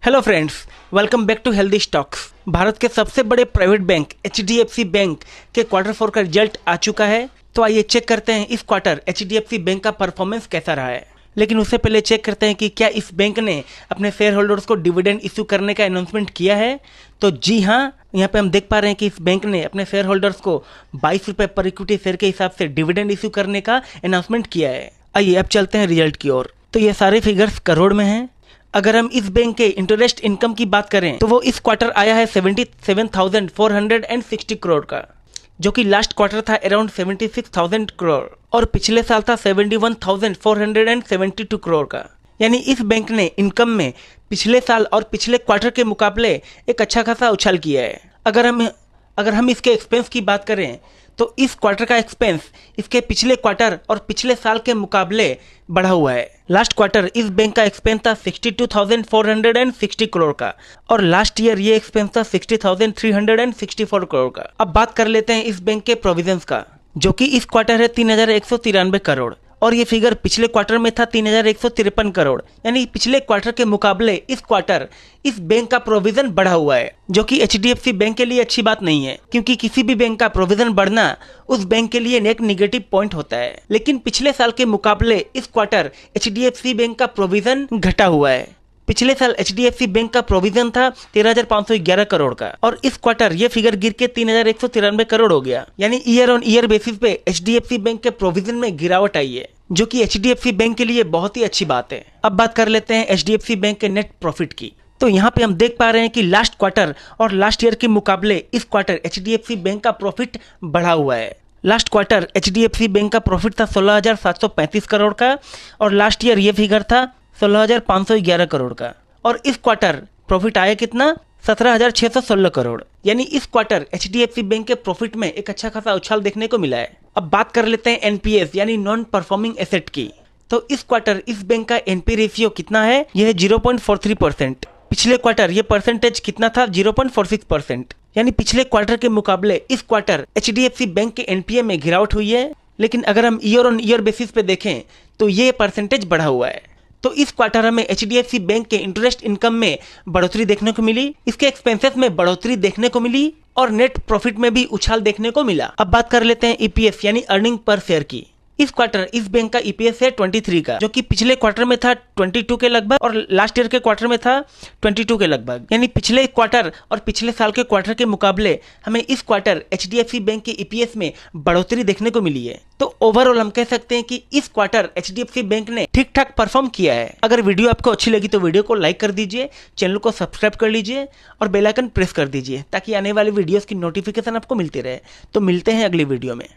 Hello friends, welcome back to healthy stocks. Bharat के सबसे बड़े प्राइवेट बैंक HDFC बैंक के क्वार्टर 4 का रिजल्ट आ चुका है। तो आइए चेक करते हैं इस क्वार्टर HDFC बैंक का परफॉर्मेंस कैसा रहा है। लेकिन उससे पहले चेक करते हैं कि क्या इस बैंक ने अपने शेयर होल्डर्स को डिविडेंड इश्यू करने का अनाउंसमेंट किया है। तो जी हाँ, यहाँ पे हम देख पा रहे हैं कि इस बैंक ने अपने शेयर होल्डर्स को 22 रुपये पर इक्विटी शेयर के हिसाब से डिविडेंड इश्यू करने का अनाउंसमेंट किया है। आइए अब चलते हैं रिजल्ट की ओर। तो ये सारे फिगर्स करोड़ में हैं। अगर हम इस बैंक के इंटरेस्ट इनकम की बात करें तो वो इस क्वार्टर आया है 77,460 करोड़ का, जो कि लास्ट क्वार्टर था अराउंड 76,000 करोड़ और पिछले साल था 71,472 करोड़ का। यानी इस बैंक ने इनकम में पिछले साल और पिछले क्वार्टर के मुकाबले एक अच्छा खासा उछाल किया है। अगर हम इसके एक्सपेंस की बात करें तो इस क्वार्टर का एक्सपेंस इसके पिछले क्वार्टर और पिछले साल के मुकाबले बढ़ा हुआ है। लास्ट क्वार्टर इस बैंक का एक्सपेंस था 62,460 करोड़ का और लास्ट ईयर ये एक्सपेंस था 60,364 करोड़ का। अब बात कर लेते हैं इस बैंक के प्रोविजंस का, जो कि इस क्वार्टर है 3,193 करोड़ और ये फिगर पिछले क्वार्टर में था 3,153 करोड़। यानी पिछले क्वार्टर के मुकाबले इस क्वार्टर इस बैंक का प्रोविजन बढ़ा हुआ है, जो कि HDFC बैंक के लिए अच्छी बात नहीं है, क्योंकि किसी भी बैंक का प्रोविजन बढ़ना उस बैंक के लिए एक नेगेटिव पॉइंट होता है। लेकिन पिछले साल के मुकाबले इस क्वार्टर HDFC बैंक का प्रोविजन घटा हुआ है। पिछले साल HDFC बैंक का प्रोविजन था 13,511 करोड़ का और इस क्वार्टर ये फिगर गिर के 3,193 करोड़ हो गया। यानी ईयर ऑन ईयर बेसिस पे HDFC बैंक के प्रोविजन में गिरावट आई है, जो कि HDFC बैंक के लिए बहुत ही अच्छी बात है। अब बात कर लेते हैं HDFC बैंक के नेट प्रॉफिट की। तो यहाँ पे हम देख पा रहे हैं कि लास्ट क्वार्टर और लास्ट ईयर के मुकाबले इस क्वार्टर HDFC बैंक का प्रॉफिट बढ़ा हुआ है। लास्ट क्वार्टर HDFC बैंक का प्रॉफिट था 16,735 करोड़ का और लास्ट ईयर ये फिगर था 16,511 करोड़ का और इस क्वार्टर प्रॉफिट आया कितना, 17,616 करोड़। यानी इस क्वार्टर HDFC बैंक के प्रॉफिट में एक अच्छा खासा उछाल देखने को मिला है। अब बात कर लेते हैं NPS यानी नॉन परफॉर्मिंग एसेट की। तो इस क्वार्टर इस बैंक का NP रेशियो कितना है, यह है 0.43%। पिछले क्वार्टर ये परसेंटेज कितना था, 0.46%। यानी पिछले क्वार्टर के मुकाबले इस क्वार्टर HDFC बैंक के NPA में गिरावट हुई है। लेकिन अगर हम ईयर ऑन ईयर बेसिस पे देखें तो ये परसेंटेज बढ़ा हुआ है। तो इस क्वार्टर हमें HDFC बैंक के इंटरेस्ट इनकम में बढ़ोतरी देखने को मिली, इसके एक्सपेंसेस में बढ़ोतरी देखने को मिली और नेट प्रॉफिट में भी उछाल देखने को मिला। अब बात कर लेते हैं EPS यानी अर्निंग पर शेयर की। इस क्वार्टर इस बैंक का EPS है 23 का, जो कि पिछले क्वार्टर में था 22 के लगभग और लास्ट ईयर के क्वार्टर में था 22 के लगभग। यानी पिछले क्वार्टर और पिछले साल के क्वार्टर के मुकाबले हमें इस क्वार्टर HDFC बैंक के EPS में बढ़ोतरी देखने को मिली है। तो ओवरऑल हम कह सकते हैं कि इस क्वार्टर HDFC बैंक ने ठीक ठाक परफॉर्म किया है। अगर वीडियो आपको अच्छी लगी तो वीडियो को लाइक कर दीजिए, चैनल को सब्सक्राइब कर लीजिए और बेल आइकन प्रेस कर दीजिए, ताकि आने वाली वीडियोस की नोटिफिकेशन आपको मिलती रहे। तो मिलते हैं अगली वीडियो में।